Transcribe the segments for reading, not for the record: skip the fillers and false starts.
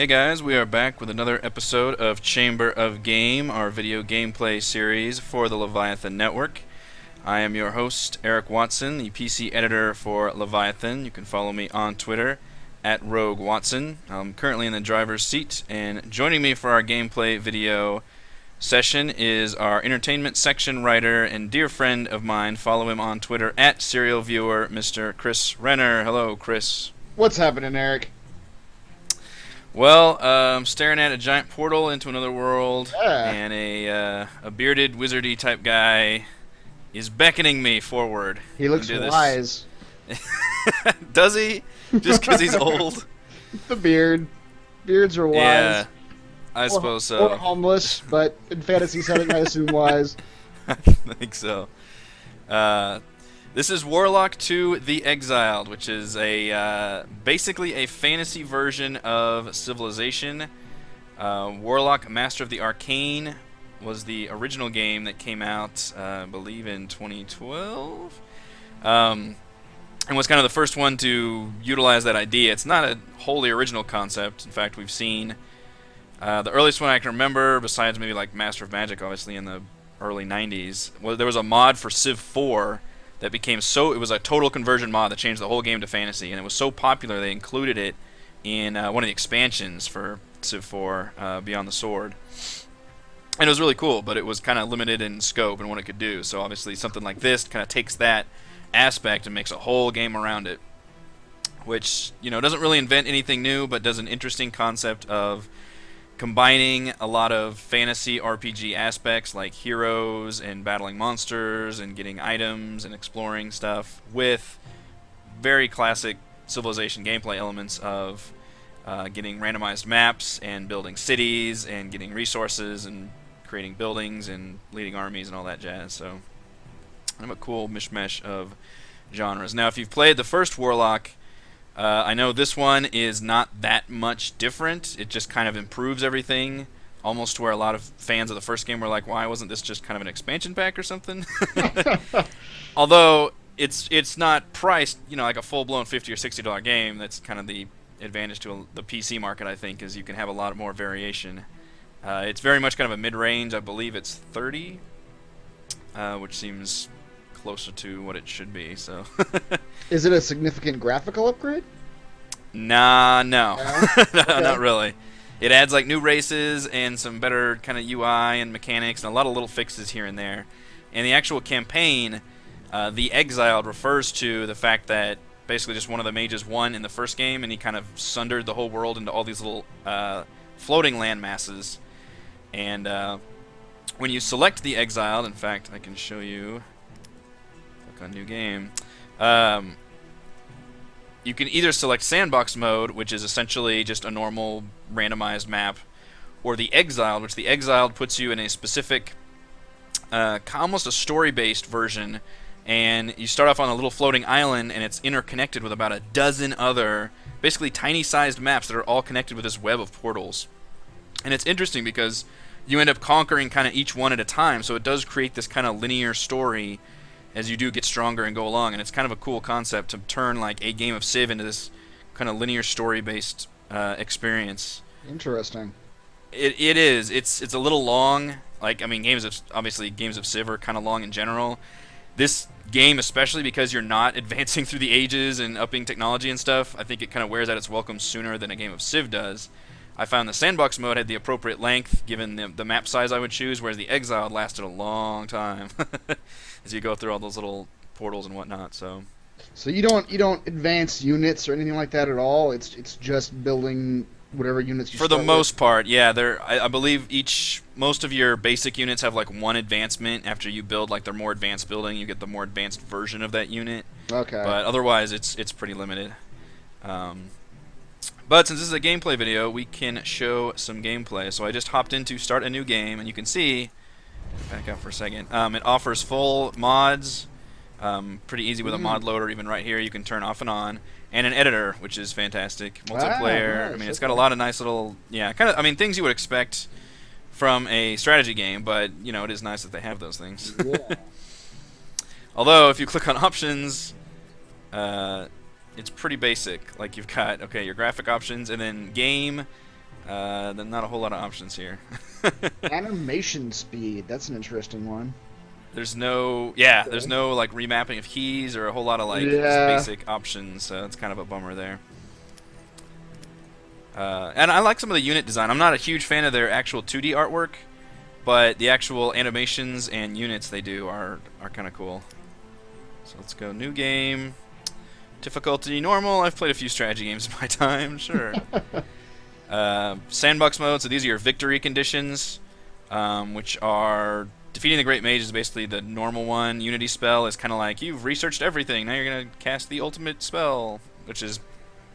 Hey guys, we are back with another episode of Chamber of Game, our video gameplay series for the Leviathan Network. I am your host, Eric Watson, the PC editor for Leviathan. You can follow me on Twitter at Rogue Watson. I'm currently in the driver's seat, and joining me for our gameplay video session is our entertainment section writer and dear friend of mine. Follow him on Twitter at Serial Viewer, Mr. Chris Renner. Hello, Chris. What's happening, Eric? Well, I'm staring at a giant portal into another world, Yeah. and a bearded wizardy type guy is beckoning me forward. He looks into this. wise. Does he? Just because he's old? The beard. Beards are wise. Yeah, I suppose so. Or homeless, but in fantasy setting, I assume wise. I think so. This is Warlock 2: The Exiled, which is basically a fantasy version of Civilization. Warlock: Master of the Arcane was the original game that came out, I believe, in 2012. And was kind of the first one to utilize that idea. It's not a wholly original concept. In fact, we've seen the earliest one I can remember, besides maybe like Master of Magic, obviously in the early 90s. Well, there was a mod for Civ 4 that became it was a total conversion mod that changed the whole game to fantasy, and it was so popular they included it in one of the expansions for Civ 4, Beyond the Sword. And it was really cool, but it was kind of limited in scope and what it could do. So obviously something like this kind of takes that aspect and makes a whole game around it, which, doesn't really invent anything new, but does an interesting concept of combining a lot of fantasy RPG aspects like heroes and battling monsters and getting items and exploring stuff with very classic Civilization gameplay elements of getting randomized maps and building cities and getting resources and creating buildings and leading armies and all that jazz. So kind of a cool mishmash of genres. Now, if you've played the first Warlock, I know this one is not that much different. It just kind of improves everything, almost to where a lot of fans of the first game were like, why wasn't this just kind of an expansion pack or something? Although it's not priced, like a full-blown $50 or $60 game. That's kind of the advantage to the PC market, I think, is you can have a lot more variation. It's very much kind of a mid-range. I believe it's 30, which seems closer to what it should be. So Is it a significant graphical upgrade? no. No, Okay. not really. It adds like new races and some better kind of UI and mechanics and a lot of little fixes here and there. And the actual campaign, The Exiled, refers to the fact that basically just one of the mages won in the first game, and he kind of sundered the whole world into all these little floating land masses. And when you select The Exiled, in fact, I can show you. Click on New Game. You can either select Sandbox Mode, which is essentially just a normal randomized map, or the Exiled, which the Exiled puts you in a specific, almost a story-based version, and you start off on a little floating island, and it's interconnected with about a dozen other, basically tiny-sized maps that are all connected with this web of portals. And it's interesting because you end up conquering kind of each one at a time, so it does create this kind of linear story as you do get stronger and go along, and it's kind of a cool concept to turn like a game of Civ into this kind of linear story-based experience. Interesting. It is. It's a little long. Like, I mean, games of Civ are kind of long in general. This game, especially because you're not advancing through the ages and upping technology and stuff, I think it kind of wears out its welcome sooner than a game of Civ does. I found the Sandbox mode had the appropriate length given the map size I would choose, whereas the Exiled lasted a long time as you go through all those little portals and whatnot. So you don't advance units or anything like that at all. It's just building whatever units you for the start most with. part, yeah, I believe most of your basic units have like one advancement. After you build like their more advanced building, you get the more advanced version of that unit. Okay. But otherwise, it's pretty limited. But since this is a gameplay video, we can show some gameplay. So I just hopped into Start a New Game, and you can see, back up for a second, it offers full mods, pretty easy with a mod loader, even right here you can turn off and on, and an editor, which is fantastic. Multiplayer, nice. I mean, it's got a lot of nice little, things you would expect from a strategy game, but, it is nice that they have those things. Yeah. Although, if you click on options, it's pretty basic. Like, you've got, your graphic options, and then game, Then not a whole lot of options here. Animation speed. That's an interesting one. There's no like remapping of keys or a whole lot of like just Yeah. basic options, so it's kind of a bummer there. And I like some of the unit design. I'm not a huge fan of their actual 2D artwork, but the actual animations and units they do are kind of cool. So let's go new game. Difficulty normal. I've played a few strategy games in my time, sure. Sandbox mode. So these are your victory conditions, which are defeating the Great Mage is basically the normal one. Unity spell is kind of like you've researched everything. Now you're gonna cast the ultimate spell, which is,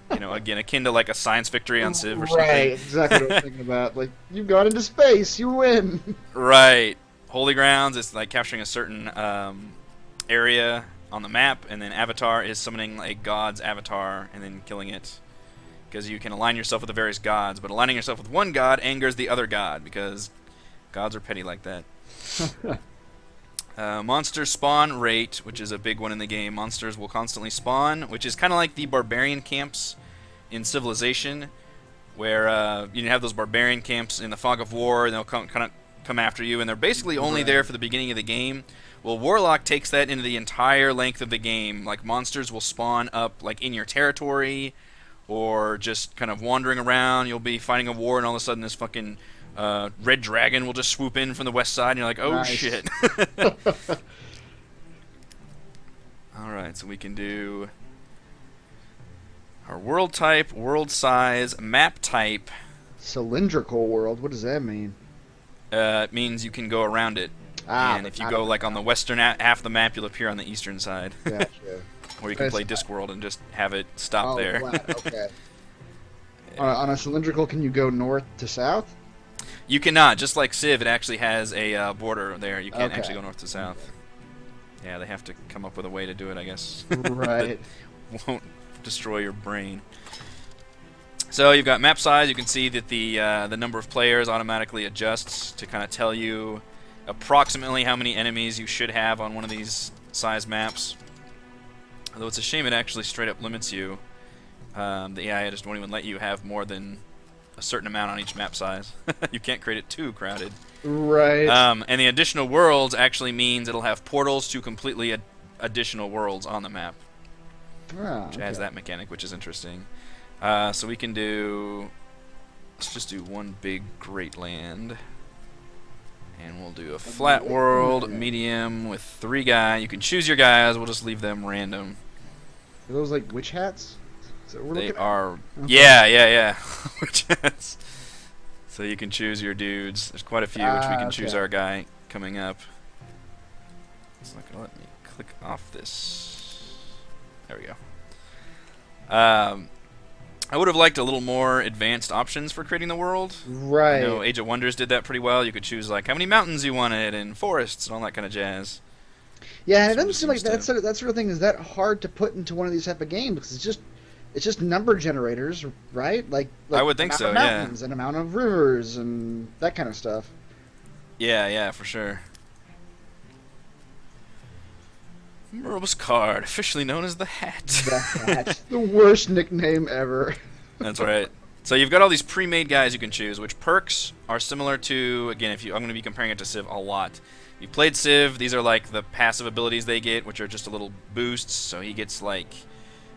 again akin to like a science victory on Civ or something. Right, exactly what I was thinking about. Like, you've gone into space, you win. Right. Holy Grounds is like capturing a certain area on the map, and then Avatar is summoning a god's avatar and then killing it. Because you can align yourself with the various gods, but aligning yourself with one god angers the other god, because gods are petty like that. Monster spawn rate, which is a big one in the game. Monsters will constantly spawn, which is kind of like the barbarian camps in Civilization, where you have those barbarian camps in the fog of war, and they'll come after you, and they're basically only there for the beginning of the game. Well, Warlock takes that into the entire length of the game. Like, monsters will spawn up like in your territory, or just kind of wandering around. You'll be fighting a war, and all of a sudden this fucking red dragon will just swoop in from the west side, and you're like, oh, Nice. shit. Alright, so we can do our world type, world size, map type. Cylindrical world, what does that mean? It means you can go around it. And if you go like on the western half of the map, you'll appear on the eastern side. Gotcha. Or you can play Discworld and just have it stop there. Flat, okay. On a cylindrical, can you go north to south? You cannot. Just like Civ, it actually has a border there. You can't actually go north to south. Yeah, they have to come up with a way to do it, I guess. Right. That won't destroy your brain. So you've got map size. You can see that the number of players automatically adjusts to kind of tell you approximately how many enemies you should have on one of these size maps. Although it's a shame it actually straight up limits you. The AI just won't even let you have more than a certain amount on each map size. You can't create it too crowded. Right. And the additional worlds actually means it'll have portals to completely additional worlds on the map. Which adds that mechanic, which is interesting. So we can do... Let's just do one big great land. And we'll do a flat world, medium, with 3 guys. You can choose your guys. We'll just leave them random. Are those like witch hats? Is that what we're They looking at? are... Okay. Yeah. Which hats. So you can choose your dudes. There's quite a few, which we can choose our guy coming up. It's not going to let me click off this. There we go. I would have liked a little more advanced options for creating the world. Right. I know Age of Wonders did that pretty well. You could choose like how many mountains you wanted and forests and all that kind of jazz. Yeah, and it doesn't seem like that sort of thing is that hard to put into one of these type of games because it's just number generators, right? Like I would think so, mountains and amount of rivers and that kind of stuff. Yeah, for sure. Merle's card, officially known as the Hat. The Hat. The worst nickname ever. That's right. So you've got all these pre-made guys you can choose, which perks are similar to, again, I'm going to be comparing it to Civ a lot. You played Civ, these are like the passive abilities they get, which are just a little boosts. So he gets like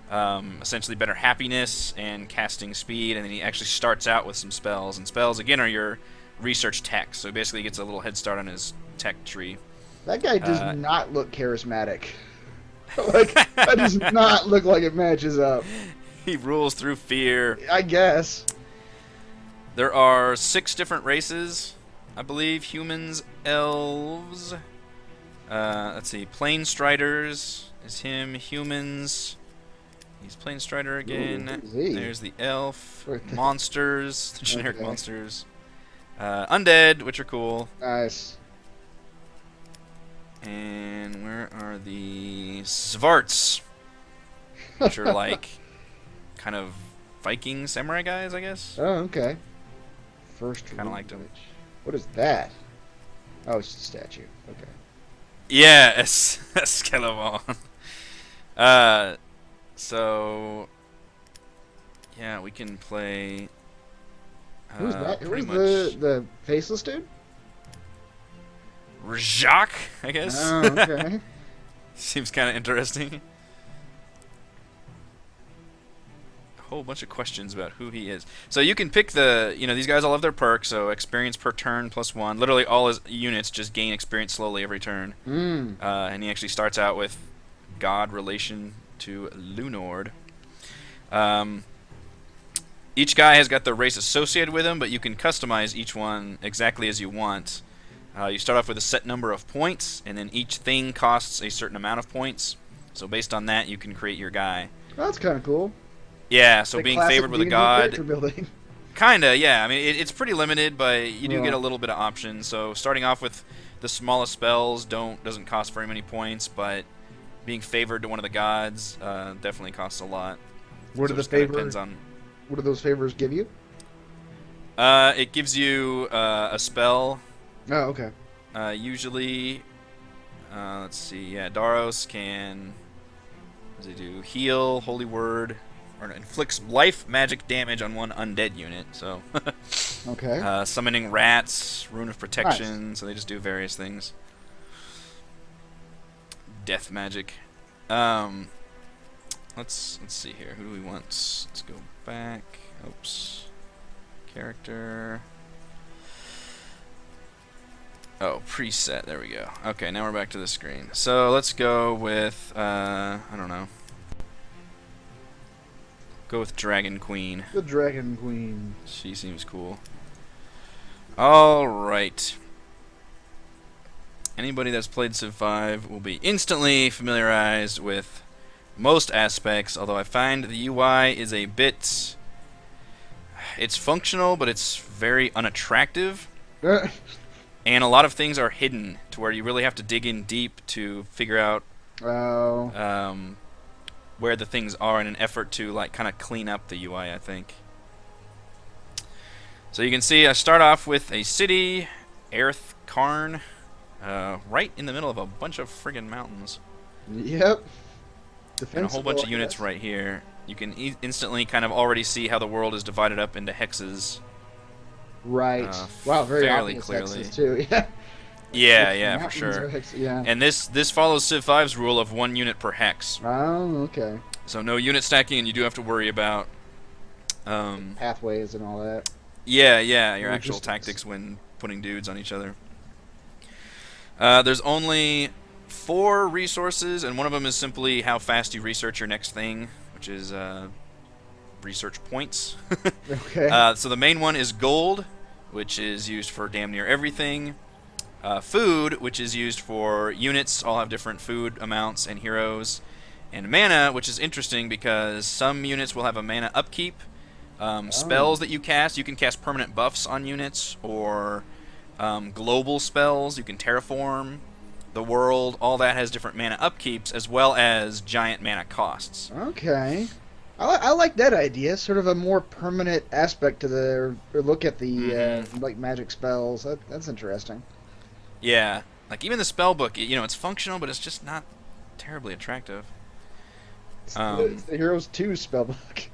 essentially better happiness and casting speed, and then he actually starts out with some spells. And spells, again, are your research tech. So basically he gets a little head start on his tech tree. That guy does not look charismatic. Like, that does not look like it matches up. He rules through fear. I guess. There are 6 different races, I believe. Humans, elves. Let's see. Plane Striders is him. Humans. He's Plane Strider again. Ooh, there's the elf. Monsters. The generic monsters. Undead, which are cool. Nice. And where are the Svarts? Which are like kind of Viking samurai guys, I guess. Oh, okay. First kind of liked them. What is that? Oh, it's just a statue. Okay. Yeah, Escalabon. So yeah, we can play Who's that? Pretty Who's much the faceless dude? Rajak, I guess. Oh, okay. Seems kind of interesting. A whole bunch of questions about who he is. So you can pick these guys all have their perks, so experience per turn +1. Literally all his units just gain experience slowly every turn. And he actually starts out with God relation to Lunord. Each guy has got the race associated with him, but you can customize each one exactly as you want. You start off with a set number of points, and then each thing costs a certain amount of points. So based on that, you can create your guy. That's kind of cool. Yeah, so Like being favored with a D&D god. character building. Kinda, yeah. I mean, it's pretty limited, but you do get a little bit of options. So starting off with the smallest spells doesn't cost very many points, but being favored to one of the gods definitely costs a lot. What so do the favors? on. What do those favors give you? It gives you a spell. Oh, okay. Usually, let's see. Yeah, Daros can. What does he do? Heal, Holy Word, or inflicts life magic damage on one undead unit. So. Okay. Summoning rats, Rune of Protection. Nice. So they just do various things. Death magic. Let's see here. Who do we want? Let's go back. Oops. Character. Oh, preset. There we go. Okay, now we're back to the screen. So let's go with I don't know. Go with Dragon Queen. The Dragon Queen. She seems cool. All right. Anybody that's played Civ 5 will be instantly familiarized with most aspects, although I find the UI is a bit... It's functional, but it's very unattractive. And a lot of things are hidden to where you really have to dig in deep to figure out where the things are in an effort to like kind of clean up the UI, I think. So you can see I start off with a city, Aerith Karn, right in the middle of a bunch of friggin' mountains. Yep. And a whole bunch of units right here. You can instantly kind of already see how the world is divided up into hexes. Right. Wow, very fairly obvious clearly. hexes too. Yeah, for sure. Yeah. And this follows Civ 5's rule of 1 unit per hex. Oh, okay. So no unit stacking, and you do have to worry about pathways and all that. Yeah, your actual tactics when putting dudes on each other. There's only 4 resources, and one of them is simply how fast you research your next thing, which is research points. Okay. So the main one is gold, which is used for damn near everything. Food, which is used for units, all have different food amounts and heroes. And mana, which is interesting because some units will have a mana upkeep. Spells that you can cast permanent buffs on units, or global spells. You can terraform the world. All that has different mana upkeeps as well as giant mana costs. Okay. I like that idea. Sort of a more permanent aspect to the or look at the like magic spells. That's interesting. Yeah, like even the spell book, it's functional, but it's just not terribly attractive. It's the Heroes 2 spell book.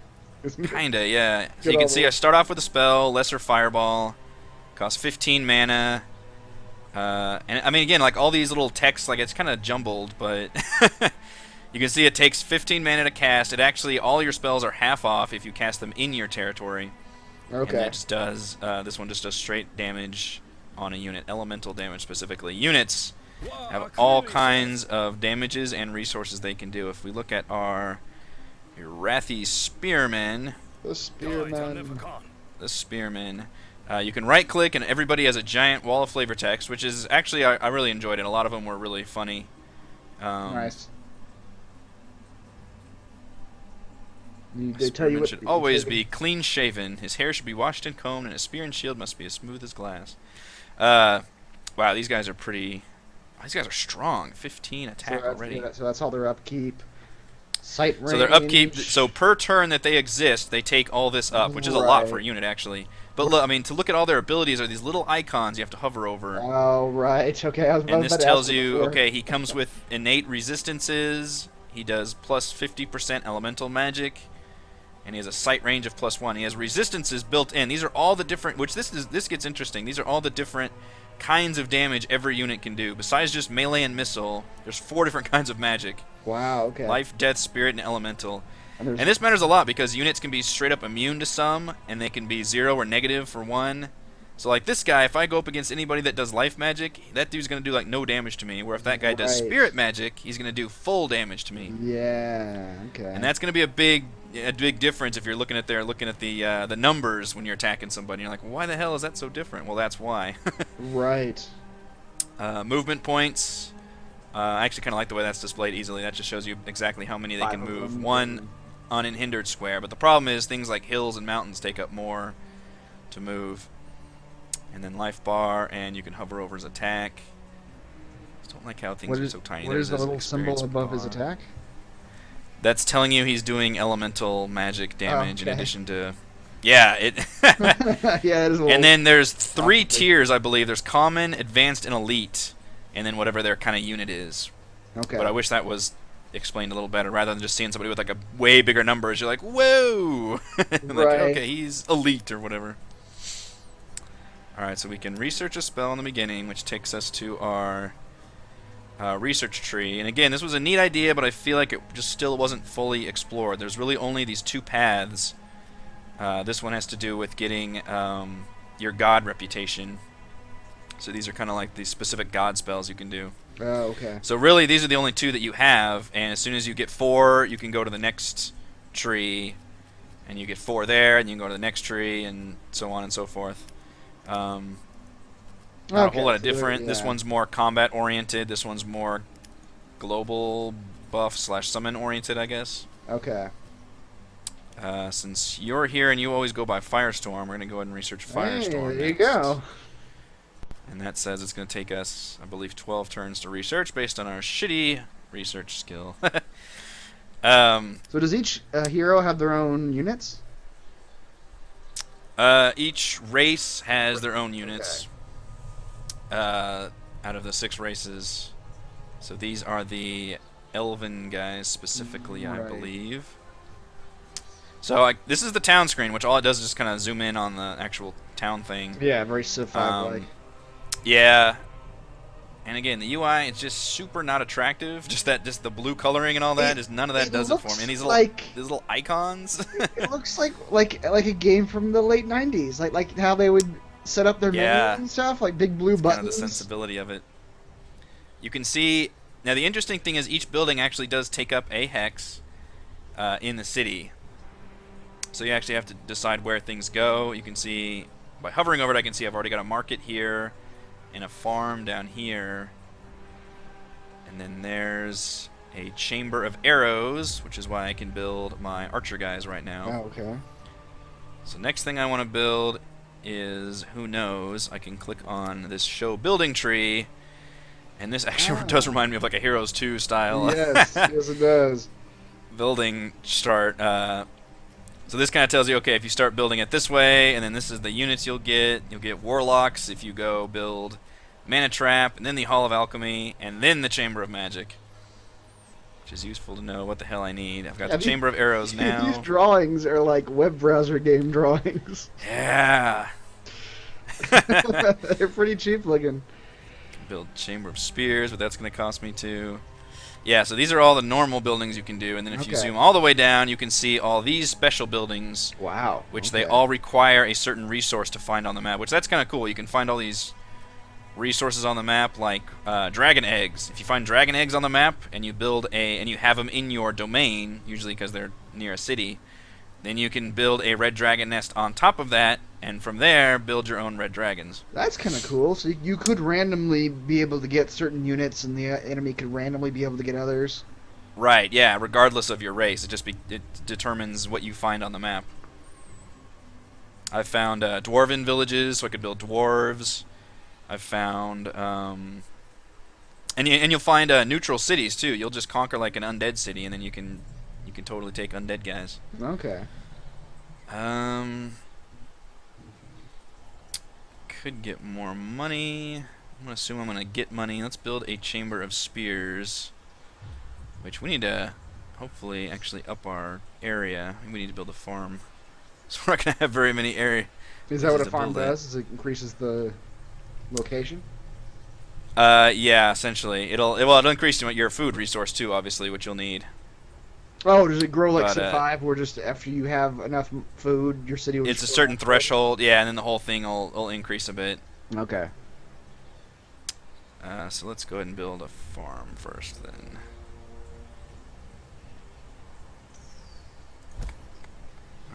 Kinda, yeah. So you can see I start off with a spell, Lesser Fireball, costs 15 mana. And I mean, again, like all these little texts, like it's kind of jumbled, but you can see it takes 15 mana to cast. It actually, all your spells are half off if you cast them in your territory. Okay. And that just does, this one just does straight damage on a unit, elemental damage specifically. Units have all kinds of damages and resources they can do. If we look at our Wrathy Spearmen, The Spearmen, you can right click and everybody has a giant wall of flavor text, which is actually, I really enjoyed it. A lot of them were really funny. Nice. They tell you what should always be clean shaven. His hair should be washed and combed, and his spear and shield must be as smooth as glass. Wow, these guys are pretty. These guys are strong. 15 attack already. Yeah, so that's all their upkeep. Sight range. So their upkeep. So per turn that they exist, they take all this up, which is a lot for a unit actually. But look, I mean, to look at all their abilities are these little icons you have to hover over. Oh right, okay. And this tells you, okay, he comes with innate resistances. He does plus 50% elemental magic. and he has a sight range of +1. He has resistances built in. These are all the different, which this gets interesting. These are all the different kinds of damage every unit can do. Besides just melee and missile, there's 4 different kinds of magic. Wow, okay. Life, death, spirit, and elemental. And this matters a lot because units can be straight up immune to some, and they can be 0 or negative for one. So like this guy, if I go up against anybody that does life magic, that dude's going to do like no damage to me. Where if that guy does spirit magic, he's going to do full damage to me. Yeah, okay. And that's going to be a big difference if you're looking at the numbers when you're attacking somebody. You're like, why the hell is that so different? Well, that's why. Right. Movement points. I actually kind of like the way that's displayed easily. That just shows you exactly how many they can move. 1 unhindered square. But the problem is things like hills and mountains take up more to move. And then life bar, and you can hover over his attack. Just don't like how things are so tiny. What is the little symbol above his attack? That's telling you he's doing elemental magic damage in addition to... Yeah, it... Yeah, it is a little... And then there's 3 tiers, I believe. There's common, advanced, and elite. And then whatever their kind of unit is. Okay. But I wish that was explained a little better, rather than just seeing somebody with like a way bigger numbers. You're like, whoa! Like, okay, he's elite or whatever. Alright, so we can research a spell in the beginning, which takes us to our research tree. And again, this was a neat idea, but I feel like it just still wasn't fully explored. There's really only these 2 paths. This one has to do with getting your god reputation. So these are kind of like the specific god spells you can do. Oh, okay. So really, these are the only 2 that you have, and as soon as you get 4, you can go to the next tree, and you get 4 there, and you can go to the next tree, and so on and so forth. Not a whole lot of different. Yeah. This one's more combat oriented. This one's more global buff / summon oriented, I guess. Okay. Since you're here and you always go by Firestorm, we're gonna go ahead and research Firestorm. Hey, there you go. And that says it's gonna take us, I believe, 12 turns to research based on our shitty research skill. So does each hero have their own units? Each race has their own units. Out of the 6 races. So these are the Elven guys specifically, I believe. So this is the town screen, which all it does is just kind of zoom in on the actual town thing. Yeah, very Civ 5-like. Yeah. And again, the UI is just super not attractive. Just the blue coloring and all that none of that does it for me. And these little icons. It looks like a game from the late '90s, like how they would set up their menus and stuff, like big blue buttons. Kind of the sensibility of it. You can see now. The interesting thing is each building actually does take up a hex in the city. So you actually have to decide where things go. You can see by hovering over it, I can see I've already got a market here and a farm down here. And then there's a chamber of arrows, which is why I can build my archer guys right now. Oh, okay. So next thing I want to build is, who knows, I can click on this show building tree, and this actually does remind me of like a Heroes 2 style. Yes, yes it does. Building start. So this kind of tells you, okay, if you start building it this way, and then this is the units you'll get. You'll get Warlocks if you go build Mana Trap, and then the Hall of Alchemy, and then the Chamber of Magic. Which is useful to know what the hell I need. I've got the Chamber of Arrows now. These drawings are like web browser game drawings. Yeah. They're pretty cheap looking. Build Chamber of Spears, but that's going to cost me 2. Yeah, so these are all the normal buildings you can do, and then if you zoom all the way down, you can see all these special buildings. Wow. Which they all require a certain resource to find on the map, which that's kind of cool. You can find all these resources on the map, like dragon eggs. If you find dragon eggs on the map and you build and you have them in your domain, usually because they're near a city, then you can build a red dragon nest on top of that, and from there build your own red dragons. That's kind of cool. So you could randomly be able to get certain units, and the enemy could randomly be able to get others. Right. Yeah. Regardless of your race, it determines what you find on the map. I've found dwarven villages, so I could build dwarves. I've found and you'll find neutral cities too. You'll just conquer like an undead city, and then you can totally take undead guys. Okay. Could get more money. I'm gonna assume I'm gonna get money. Let's build a chamber of spears, which we need to hopefully actually up our area. We need to build a farm. So we're not going to have very many area. Is that what a to farm build it. does? Is it increases the location? Yeah, essentially. It'll increase your food resource too, obviously, which you'll need. Oh, does it grow like But Civ 5, where just after you have enough food, your city will it's a just certain threshold, yeah, and then the whole thing will increase a bit. Okay. So let's go ahead and build a farm first, then.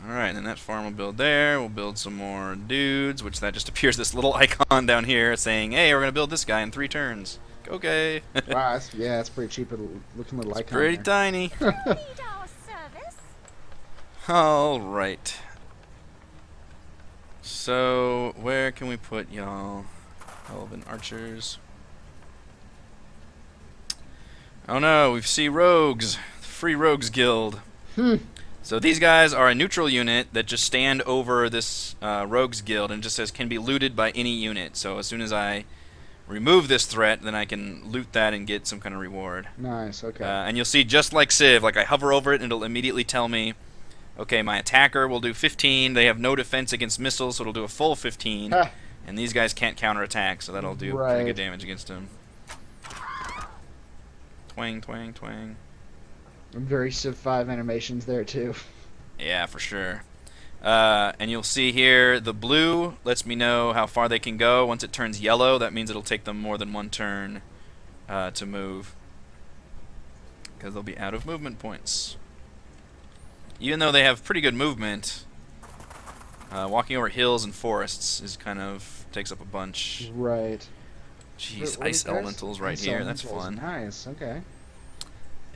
Alright, and that farm will build there. We'll build some more dudes, which that just appears this little icon down here saying, hey, we're going to build this guy in 3 turns. Okay. Wow, that's pretty cheap looking little icon. Pretty there. tiny. Alright. So, where can we put y'all? Relevant archers. Oh no, we see rogues. Free Rogues Guild. So these guys are a neutral unit that just stand over this Rogues Guild and just says can be looted by any unit. So as soon as I remove this threat, then I can loot that and get some kind of reward. Nice, okay. And you'll see just like Civ, like I hover over it and it'll immediately tell me, okay, my attacker will do 15. They have no defense against missiles, so it'll do a full 15. And these guys can't counterattack, so that'll do pretty good damage against them. Twang, twang, twang. Very Civ 5 animations there, too. Yeah, for sure. And you'll see here, the blue lets me know how far they can go. Once it turns yellow, that means it'll take them more than 1 turn to move. Because they'll be out of movement points. Even though they have pretty good movement, walking over hills and forests is kind of takes up a bunch. Right. Jeez, ice elementals right here. That's fun. Nice, okay.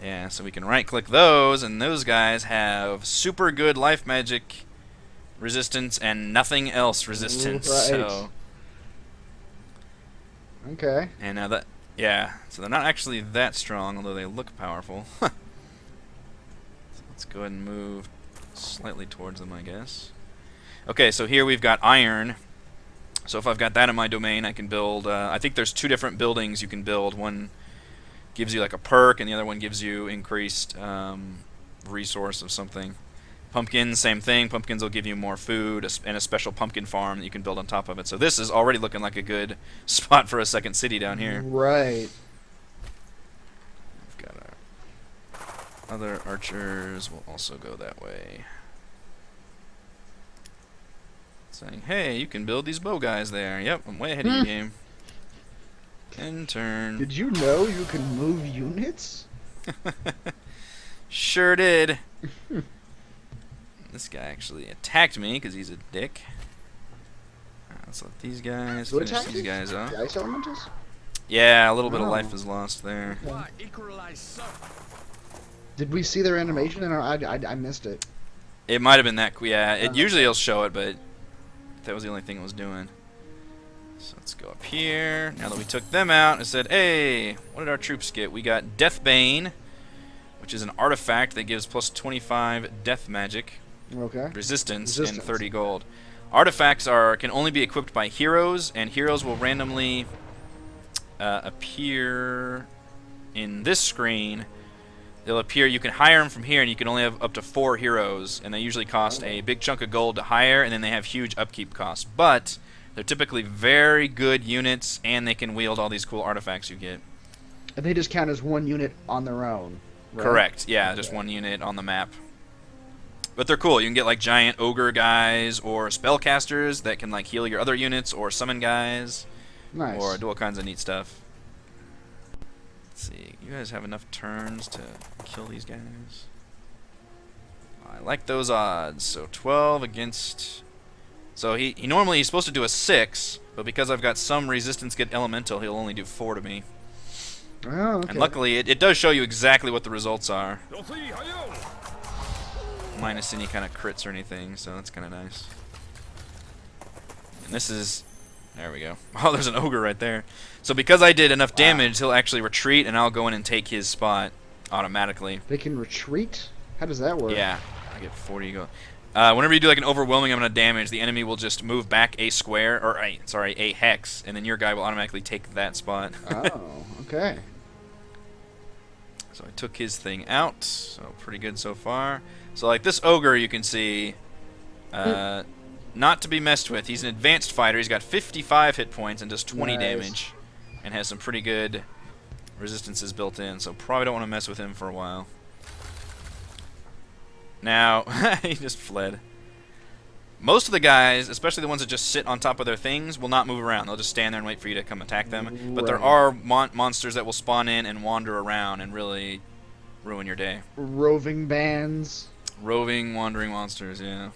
Yeah, so we can right-click those, and those guys have super good life magic resistance and nothing else resistance. Right. So. Okay. And now that, yeah, so they're not actually that strong, although they look powerful. So let's go ahead and move slightly towards them, I guess. Okay, so here we've got iron. So if I've got that in my domain, I can build, I think there's 2 different buildings you can build. One gives you like a perk, and the other one gives you increased resource of something. Pumpkins, same thing. Pumpkins will give you more food, and a special pumpkin farm that you can build on top of it. So this is already looking like a good spot for a second city down here. Right. We've got our other archers will also go that way. Saying, hey, you can build these bow guys there. Yep, I'm way ahead of you, game. End turn. Did you know you can move units? Sure did. This guy actually attacked me because he's a dick. Let's let these guys finish these guys off. The ice elementals? Yeah, a little bit of life is lost there. Did we see their animation? And I missed it. It might have been that. Yeah, it usually will show it, but that was the only thing it was doing. So let's go up here. Now that we took them out, I said, hey, what did our troops get? We got Deathbane, which is an artifact that gives plus 25 death magic. Okay. Resistance and 30 gold. Artifacts can only be equipped by heroes, and heroes will randomly appear in this screen. They'll appear, you can hire them from here, and you can only have up to 4 heroes, and they usually cost a big chunk of gold to hire, and then they have huge upkeep costs. But they're typically very good units, and they can wield all these cool artifacts you get. And they just count as 1 unit on their own, right? Correct, yeah, just 1 unit on the map. But they're cool. You can get like giant ogre guys, or spellcasters that can like heal your other units, or summon guys. Nice. Or do all kinds of neat stuff. Let's see, you guys have enough turns to kill these guys? I like those odds. So 12 against... So he's supposed to do a 6, but because I've got some resistance get elemental, he'll only do 4 to me. Oh, okay. And luckily, it does show you exactly what the results are. Minus any kind of crits or anything, so that's kind of nice. And this is... There we go. Oh, there's an ogre right there. So because I did enough damage, he'll actually retreat, and I'll go in and take his spot automatically. They can retreat? How does that work? Yeah. I get 40 gold. Whenever you do like an overwhelming amount of damage, the enemy will just move back a square, or a hex, and then your guy will automatically take that spot. Oh, okay. So I took his thing out. So pretty good so far. So like this ogre, you can see, not to be messed with. He's an advanced fighter. He's got 55 hit points and does 20 damage, and has some pretty good resistances built in. So probably don't want to mess with him for a while. Now he just fled. Most of the guys, especially the ones that just sit on top of their things, will not move around. They'll just stand there and wait for you to come attack them. But there are monsters that will spawn in and wander around and really ruin your day. Roving bands. Roving, wandering monsters, yeah.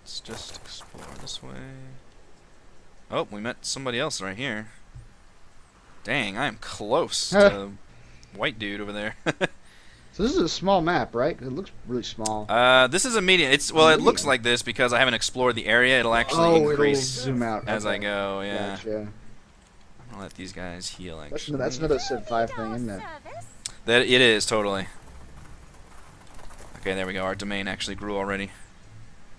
Let's just explore this way. Oh, we met somebody else right here. Dang, I am close to the white dude over there. So this is a small map, right? It looks really small. This is a medium. It looks like this because I haven't explored the area. It'll actually increase it'll zoom out as I go. Yeah. Gotcha. I'll let these guys heal. Actually, that's another Civ 5 thing, isn't it? That it is totally. Okay, there we go. Our domain actually grew already.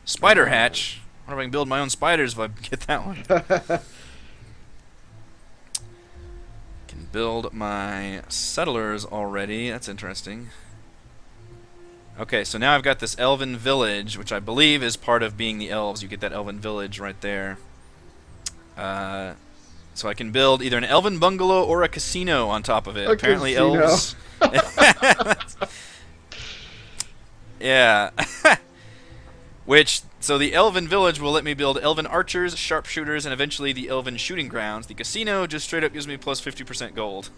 Spider hatch. I wonder if I can build my own spiders if I get that one. Can build my settlers already. That's interesting. Okay, so now I've got this elven village, which I believe is part of being the elves. You get that elven village right there. So I can build either an elven bungalow or a casino on top of it. Apparently elves... Yeah. So the elven village will let me build elven archers, sharpshooters, and eventually the elven shooting grounds. The casino just straight up gives me plus 50% gold.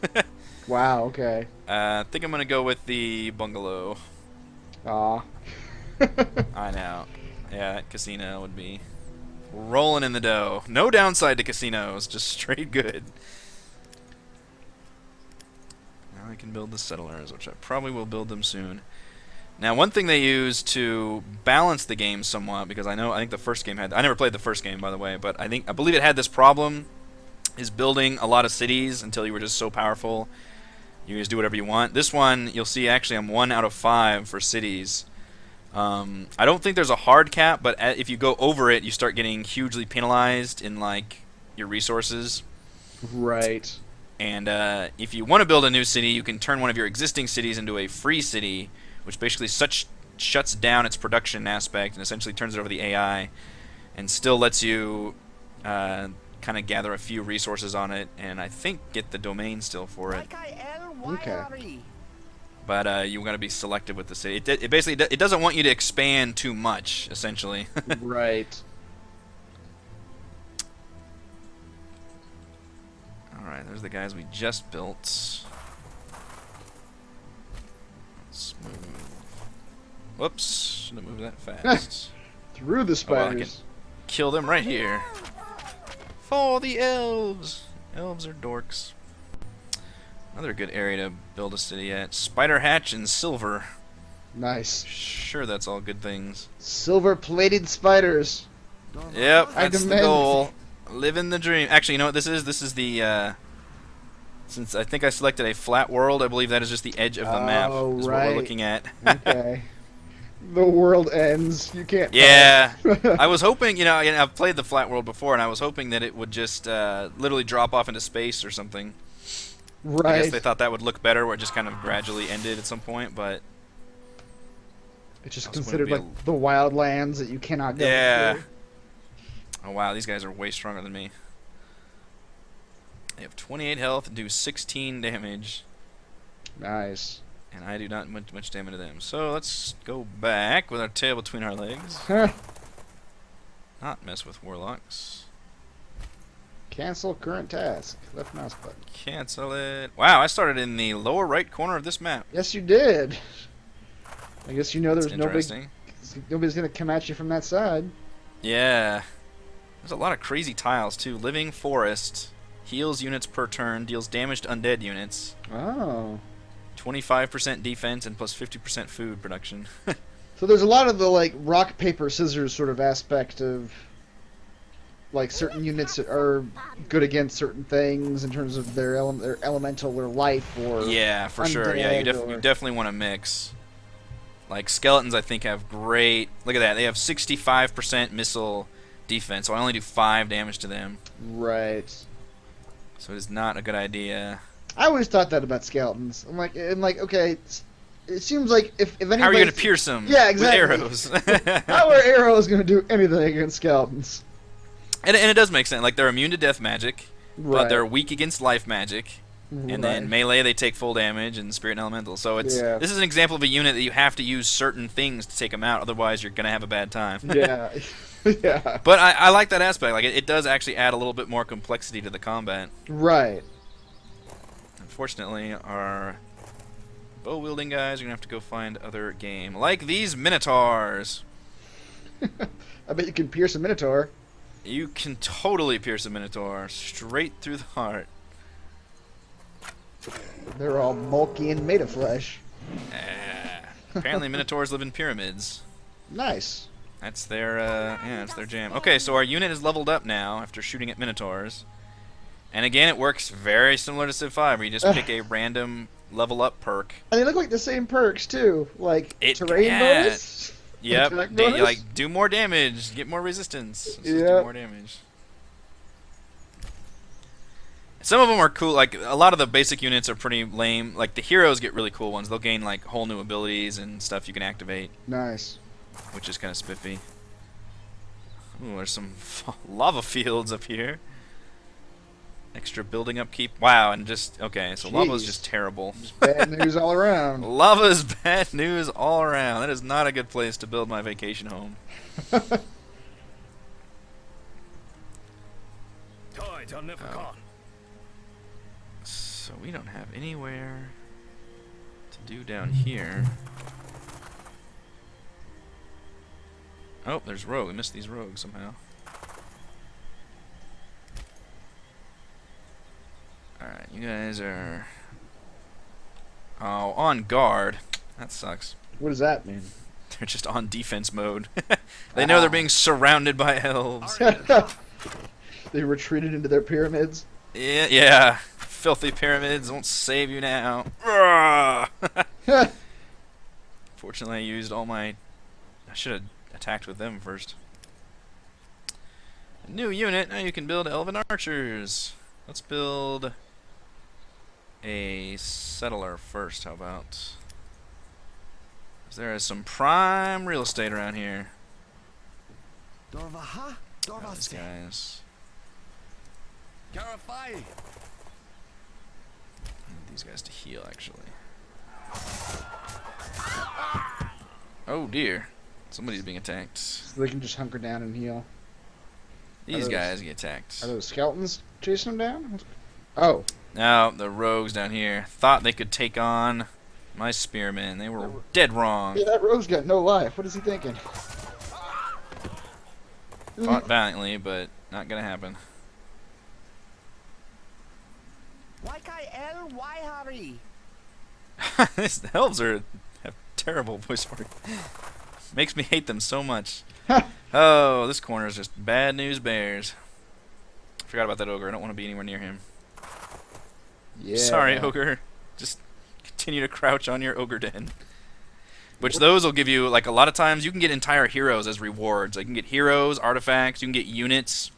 Wow, okay. I think I'm going to go with the bungalow. Aw. I know. Yeah, that casino would be rolling in the dough. No downside to casinos, just straight good. Now I can build the settlers, which I probably will build them soon. Now, one thing they use to balance the game somewhat, because I think the first game had... I never played the first game, by the way, but I believe it had this problem, is building a lot of cities until you were just so powerful. You just do whatever you want. This one, you'll see, actually, I'm 1 out of 5 for cities. I don't think there's a hard cap, but if you go over it, you start getting hugely penalized in, like, your resources. Right. And if you want to build a new city, you can turn one of your existing cities into a free city, which basically shuts down its production aspect and essentially turns it over to the AI, and still lets you kind of gather a few resources on it, and I think get the domain still for it. Okay. But you got to be selective with the city. It basically it doesn't want you to expand too much, essentially. Right. All right, there's the guys we just built. Let's move. Whoops! Shouldn't have moved that fast. Through the spiders. Oh, well, I can kill them right here. For the elves. Elves are dorks. Another good area to build a city at. Spider hatch and silver. Nice. Sure, that's all good things. Silver-plated spiders. Yep, that's the goal. Living the dream. Actually, you know what this is? This is the, since I think I selected a flat world, I believe that is just the edge of the map. Is what we're looking at. Okay. The world ends. You can't. Yeah. I was hoping, I've played the flat world before, and I was hoping that it would just literally drop off into space or something. Right. I guess they thought that would look better, where it just kind of gradually ended at some point, but... It's just considered like the wild lands that you cannot go through. Oh wow, these guys are way stronger than me. They have 28 health and do 16 damage. Nice. And I do not much damage to them. So let's go back with our tail between our legs. Not mess with warlocks. Cancel current task. Left mouse button. Cancel it. Wow, I started in the lower right corner of this map. Yes, you did. I guess there's nobody's gonna come at you from that side. Yeah. There's a lot of crazy tiles too. Living forest. Heals units per turn. Deals damage to undead units. Oh. 25% defense and plus 50% food production. So there's a lot of the like rock paper scissors sort of aspect of like certain units are good against certain things in terms of their elemental or life or yeah, for sure. Yeah, you definitely want to mix. Like skeletons, I think have great. Look at that. They have 65% missile defense, so I only do 5 damage to them. Right. So it is not a good idea. I always thought that about skeletons. I'm like, okay, it seems like if How are you anybody, going to pierce them yeah, exactly. with arrows? How are arrows going to do anything against skeletons? And it does make sense. Like, they're immune to death magic, but Right. they're weak against life magic. And then Right. melee, they take full damage, and spirit and elemental. So Yeah. this is an example of a unit that you have to use certain things to take them out. Otherwise, you're going to have a bad time. Yeah. Yeah. But I like that aspect. Like, it does actually add a little bit more complexity to the combat. Right. Unfortunately, our bow wielding guys are gonna have to go find other game, like these minotaurs. I bet you can pierce a minotaur. You can totally pierce a minotaur straight through the heart. They're all bulky and made of flesh. Apparently, minotaurs live in pyramids. Nice. That's their that's their jam. Okay, so our unit is leveled up now after shooting at minotaurs. And again, it works very similar to Civ 5, where you just pick a random level up perk. And they look like the same perks too, like terrain yeah. bonus. Yep, Attack bonus? like do more damage, get more resistance. Let's just do Yep. more damage. Some of them are cool. Like a lot of the basic units are pretty lame. Like the heroes get really cool ones. They'll gain like whole new abilities and stuff you can activate, Nice. which is kind of spiffy. Ooh, there's some lava fields up here. Extra building upkeep. Wow, and just okay. So lava's Jeez. just terrible. Bad news all around. Lava's bad news all around. That is not a good place to build my vacation home. So we don't have anywhere to do down here. Oh, there's rogue. We missed these rogues somehow. Alright, you guys are... Oh, on guard. That sucks. What does that mean? They're just on defense mode. They know they're being surrounded by elves. They retreated into their pyramids. Yeah. Filthy pyramids won't save you now. Fortunately, I used all my... I should have attacked with them first. A new unit. Now you can build elven archers. Let's build a settler first. How about? 'Cause there is some prime real estate around here. These guys. I need these guys to heal, actually. Oh dear. Somebody's being attacked. So they can just hunker down and heal. These guys get attacked. Are those skeletons chasing them down? Oh. Now, the rogues down here thought they could take on my spearmen. They were dead wrong. Yeah, that rogue's got no life. What is he thinking? Fought valiantly, but not gonna happen. These elves have terrible voice work. Makes me hate them so much. Oh, this corner is just bad news bears. Forgot about that ogre. I don't want to be anywhere near him. Yeah. Sorry, ogre. Just continue to crouch on your ogre den. Which those will give you, like, a lot of times you can get entire heroes as rewards. Like, you can get heroes, artifacts, you can get units.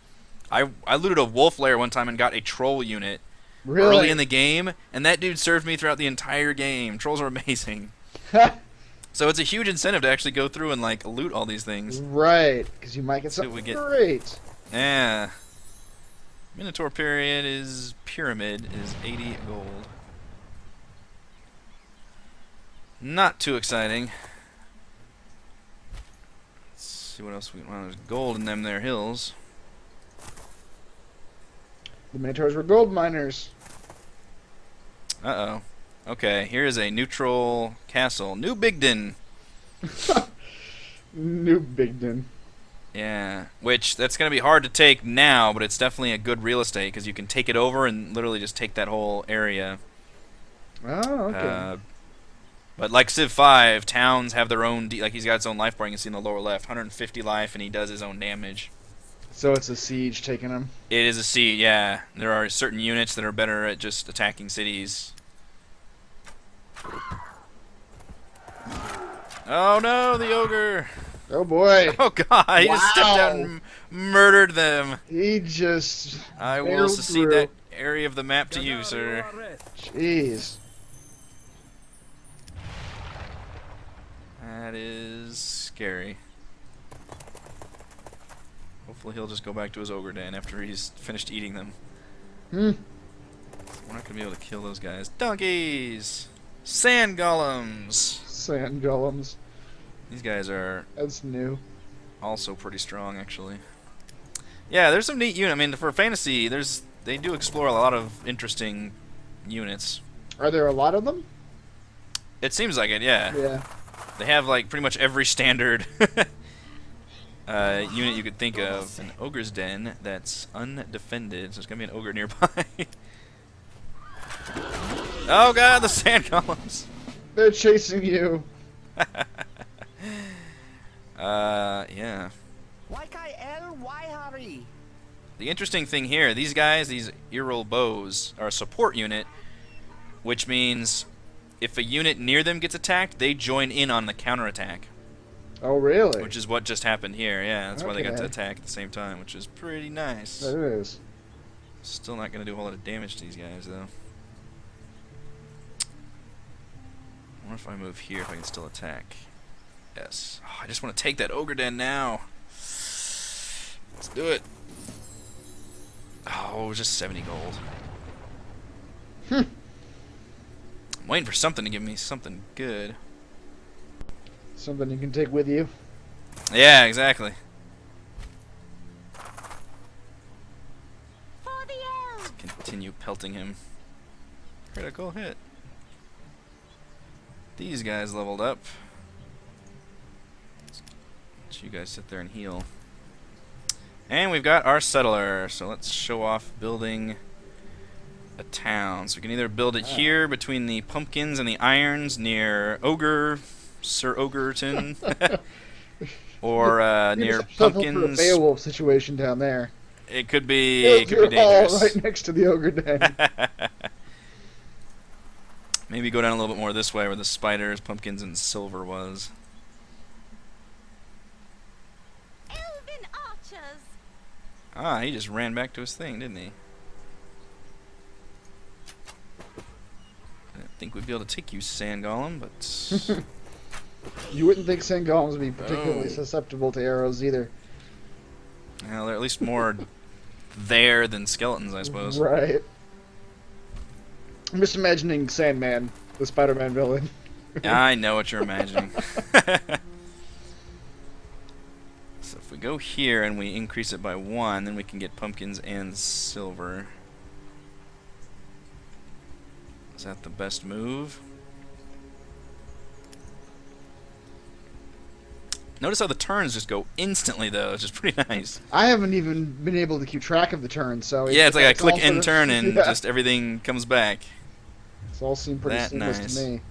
I looted a wolf lair one time and got a troll unit Really? early in the game, and that dude served me throughout the entire game. Trolls are amazing. So it's a huge incentive to actually go through and, like, loot all these things. Right, because you might get See what something we get. great. Yeah. Minotaur pyramid is 80 gold. Not too exciting. Let's see what else we can. Well, there's gold in them there hills. The Minotaurs were gold miners. Uh-oh. Okay, here is a neutral castle. New Bigden. New Bigden. Yeah, which that's going to be hard to take now, but it's definitely a good real estate because you can take it over and literally just take that whole area. Oh, okay. But like Civ 5, towns have their own, like he's got his own life bar, you can see in the lower left, 150 life, and he does his own damage. So it's a siege taking them. It is a siege, yeah. There are certain units that are better at just attacking cities. Oh no, the ogre! Oh boy. Oh god, he just stepped out Wow. and murdered them. He just I will barreled secede through. that area of the map to you, sir. Jeez. That is scary. Hopefully he'll just go back to his ogre den after he's finished eating them. We're not gonna be able to kill those guys. Donkeys! Sand golems! Sand golems. These guys are That's new. also pretty strong, actually. Yeah, there's some neat units. I mean, for fantasy, they do explore a lot of interesting units. Are there a lot of them? It seems like it, yeah. Yeah. They have like pretty much every standard unit you could think of. An ogre's den that's undefended, so there's gonna be an ogre nearby. Oh god, the sand golems! They're chasing you. Yeah. The interesting thing here, these guys, these earroll bows, are a support unit, which means if a unit near them gets attacked, they join in on the counterattack. Oh, really? Which is what just happened here, yeah. That's why they got to Okay. attack at the same time, which is pretty nice. That is. Still not going to do a whole lot of damage to these guys, though. I wonder if I move here, if I can still attack. Yes. Oh, I just want to take that ogre den now. Let's do it. Oh, just 70 gold. I'm waiting for something to give me something good. Something you can take with you. Yeah, exactly. Let's continue pelting him. Critical hit. These guys leveled up. Let you guys sit there and heal. And we've got our settler, so let's show off building a town. So we can either build it here between the pumpkins and the irons near Sir Ogreton, or near Yourself up for a pumpkins. Beowulf situation down there. It could be You're dangerous. all right next to the ogre den. Maybe go down a little bit more this way where the spiders, pumpkins, and silver was. Elven archers. Ah, he just ran back to his thing, didn't he? I didn't think we'd be able to take you, Sand Golem, but... You wouldn't think sand golems would be particularly Oh. susceptible to arrows either. Well, they're at least more there than skeletons, I suppose. Right. I'm just imagining Sandman, the Spider-Man villain. I know what you're imagining. So if we go here and we increase it by 1, then we can get pumpkins and silver. Is that the best move? Notice how the turns just go instantly, though. It's just pretty nice. I haven't even been able to keep track of the turns, so Yeah, it's like I click all end sort of- turn and yeah. just everything comes back. It's all seemed pretty that seamless nice. to me.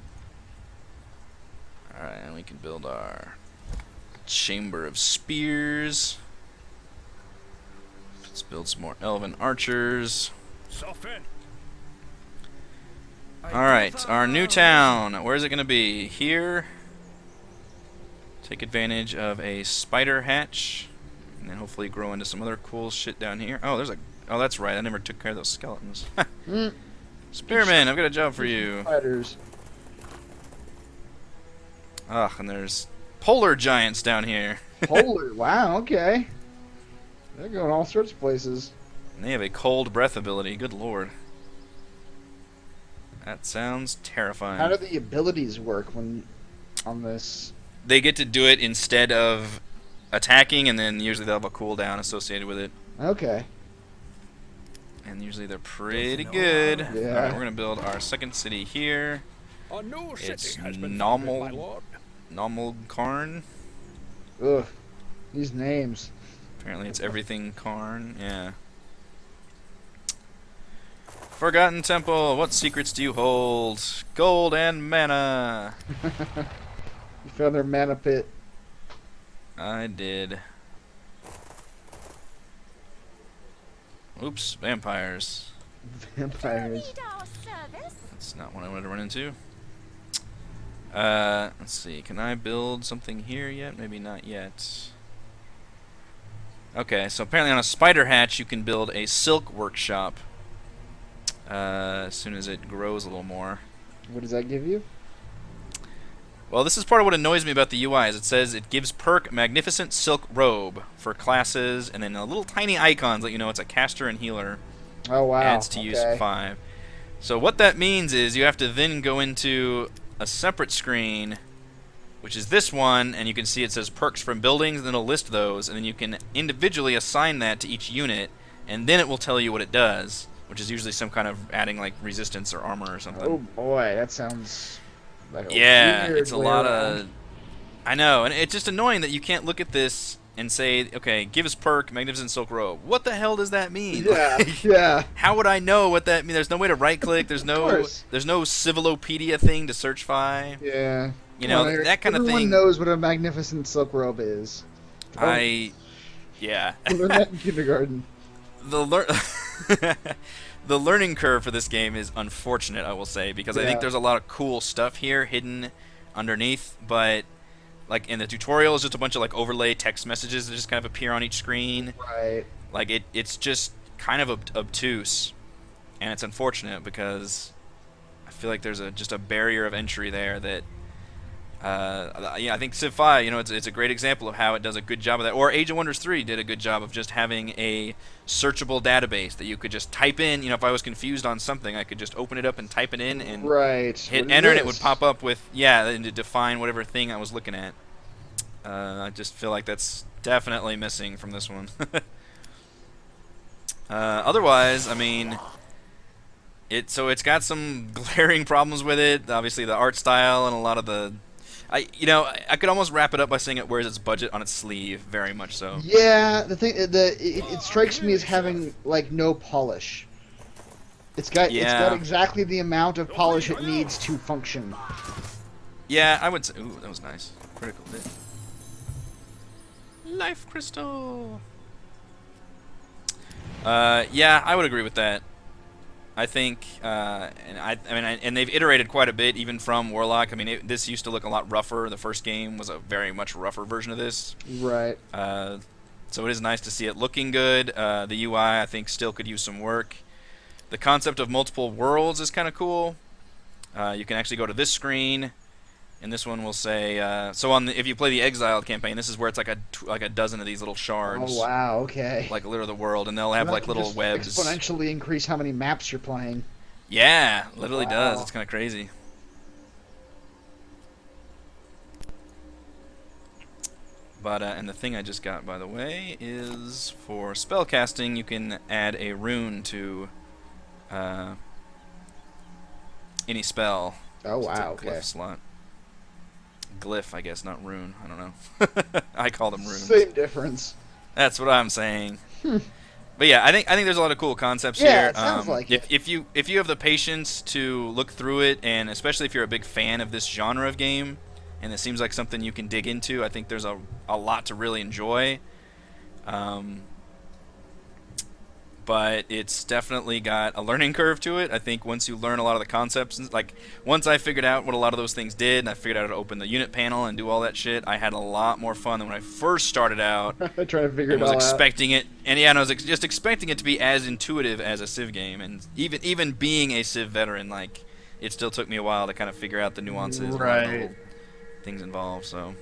Alright, and we can build our Chamber of Spears. Let's build some more Elven Archers. Alright, our new town. Where's it going to be? Here. Take advantage of a spider hatch. And then hopefully grow into some other cool shit down here. Oh, there's a... Oh, that's right. I never took care of those skeletons. Spearman, I've got a job for you. Spiders. Ugh, and there's polar giants down here. Polar. Wow, okay. They're going all sorts of places. And they have a cold breath ability. Good lord. That sounds terrifying. How do the abilities work when on this? They get to do it instead of attacking, and then usually they'll have a cooldown associated with it. Okay. And usually they're pretty good. Yeah. Alright, we're going to build our second city here. A new It's city has been founded, my normal. lord. Normal Karn. Ugh. These names. Apparently it's everything Karn. Yeah. Forgotten Temple. What secrets do you hold? Gold and mana. You found their mana pit. I did. Oops, vampires. Vampires. Need our service. That's not what I wanted to run into. Let's see. Can I build something here yet? Maybe not yet. Okay, so apparently on a spider hatch you can build a silk workshop. as soon as it grows a little more. What does that give you? Well, this is part of what annoys me about the UI. Is it says it gives perk Magnificent Silk Robe for classes, and then a little tiny icons let you know it's a caster and healer. Oh wow. Adds to use 5. So what that means is you have to then go into a separate screen, which is this one, and you can see it says perks from buildings, and then it'll list those, and then you can individually assign that to each unit, and then it will tell you what it does, which is usually some kind of adding like resistance or armor or something. Oh boy, that sounds like a Yeah, weird it's a way lot around. of... I know, and it's just annoying that you can't look at this and say, okay, give us perk, Magnificent Silk Robe. What the hell does that mean? Yeah, Like, yeah. how would I know what that means? There's no way to right-click. There's no course. Civilopedia thing to search by. Yeah. You know, Come on, Eric. that kind of Everyone thing. knows what a magnificent silk robe is. Yeah. You learned that in kindergarten. the the learning curve for this game is unfortunate, I will say, because I think Yeah. there's a lot of cool stuff here hidden underneath, but like in the tutorial is just a bunch of like overlay text messages that just kind of appear on each screen. Right. Like it's just kind of obtuse, and it's unfortunate because I feel like there's just a barrier of entry there that I think Civ 5, it's a great example of how it does a good job of that. Or Age of Wonders 3 did a good job of just having a searchable database that you could just type in. If I was confused on something, I could just open it up and type it in and Right. hit What is enter, and it would this? pop up with, and to define whatever thing I was looking at. I just feel like that's definitely missing from this one. Otherwise, I mean, it's got some glaring problems with it. Obviously, the art style and a lot of the, I could almost wrap it up by saying it wears its budget on its sleeve, very much so. Yeah, it strikes me as having like no polish. It's got Yeah. exactly the amount of polish it needs to function. Yeah, I would say. Ooh, that was nice. Critical hit. Life crystal. Yeah, I would agree with that. I think, and they've iterated quite a bit, even from Warlock. I mean, this used to look a lot rougher. The first game was a very much rougher version of this. Right. So it is nice to see it looking good. The UI, I think, still could use some work. The concept of multiple worlds is kind of cool. You can actually go to this screen, and this one will say, if you play the Exiled campaign, this is where it's like a dozen of these little shards. Oh wow. Okay. Like literally the world, and they'll have That like can little just webs. exponentially increase how many maps you're playing. Yeah, literally does. Wow. It's kind of crazy. But and the thing I just got, by the way, is for spellcasting, you can add a rune to any spell. Oh It's a wow. glyph Okay. slot. Glyph, I guess, not rune. I don't know. I call them runes. Same difference. That's what I'm saying. But yeah, I think there's a lot of cool concepts Yeah, here. it sounds like it. If you have the patience to look through it, and especially if you're a big fan of this genre of game, and it seems like something you can dig into, I think there's a lot to really enjoy. But it's definitely got a learning curve to it. I think once you learn a lot of the concepts, like once I figured out what a lot of those things did, and I figured out how to open the unit panel and do all that shit, I had a lot more fun than when I first started out. Trying to figure I it was all out. expecting it, and I was just expecting it to be as intuitive as a Civ game, and even being a Civ veteran, like it still took me a while to kind of figure out the nuances, and all the Right. little things involved. So,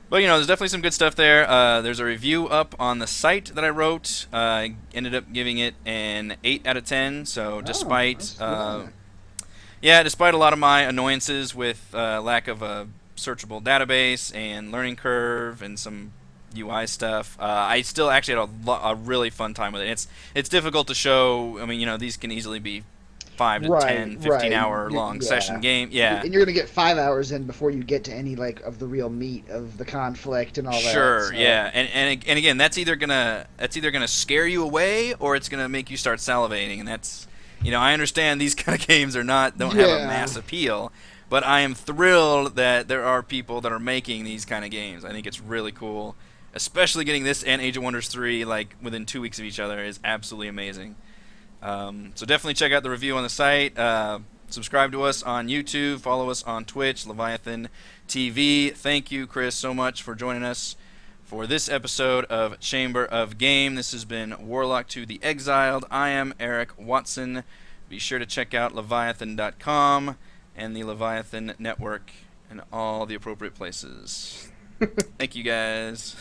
but there's definitely some good stuff there. There's a review up on the site that I wrote. I ended up giving it an 8 out of 10. So despite that's good. despite a lot of my annoyances with lack of a searchable database and learning curve and some UI stuff, I still actually had a really fun time with it. It's difficult to show. I mean, these can easily be 5 to Right, 10, 15 hour right. long Yeah. session game. Yeah. And you're gonna get 5 hours in before you get to any of the real meat of the conflict and all that. Sure, so- yeah, and again, that's either gonna scare you away or it's gonna make you start salivating, and that's, I understand these kind of games don't have a Yeah. mass appeal, but I am thrilled that there are people that are making these kind of games. I think it's really cool, especially getting this and Age of Wonders 3 like within 2 weeks of each other is absolutely amazing. So definitely check out the review on the site. Subscribe to us on YouTube. Follow us on Twitch, Leviathyn TV. Thank you, Chris, so much for joining us for this episode of Chamber of Game. This has been Warlock to the Exiled. I am Eric Watson. Be sure to check out Leviathyn.com and the Leviathyn Network and all the appropriate places. Thank you, guys.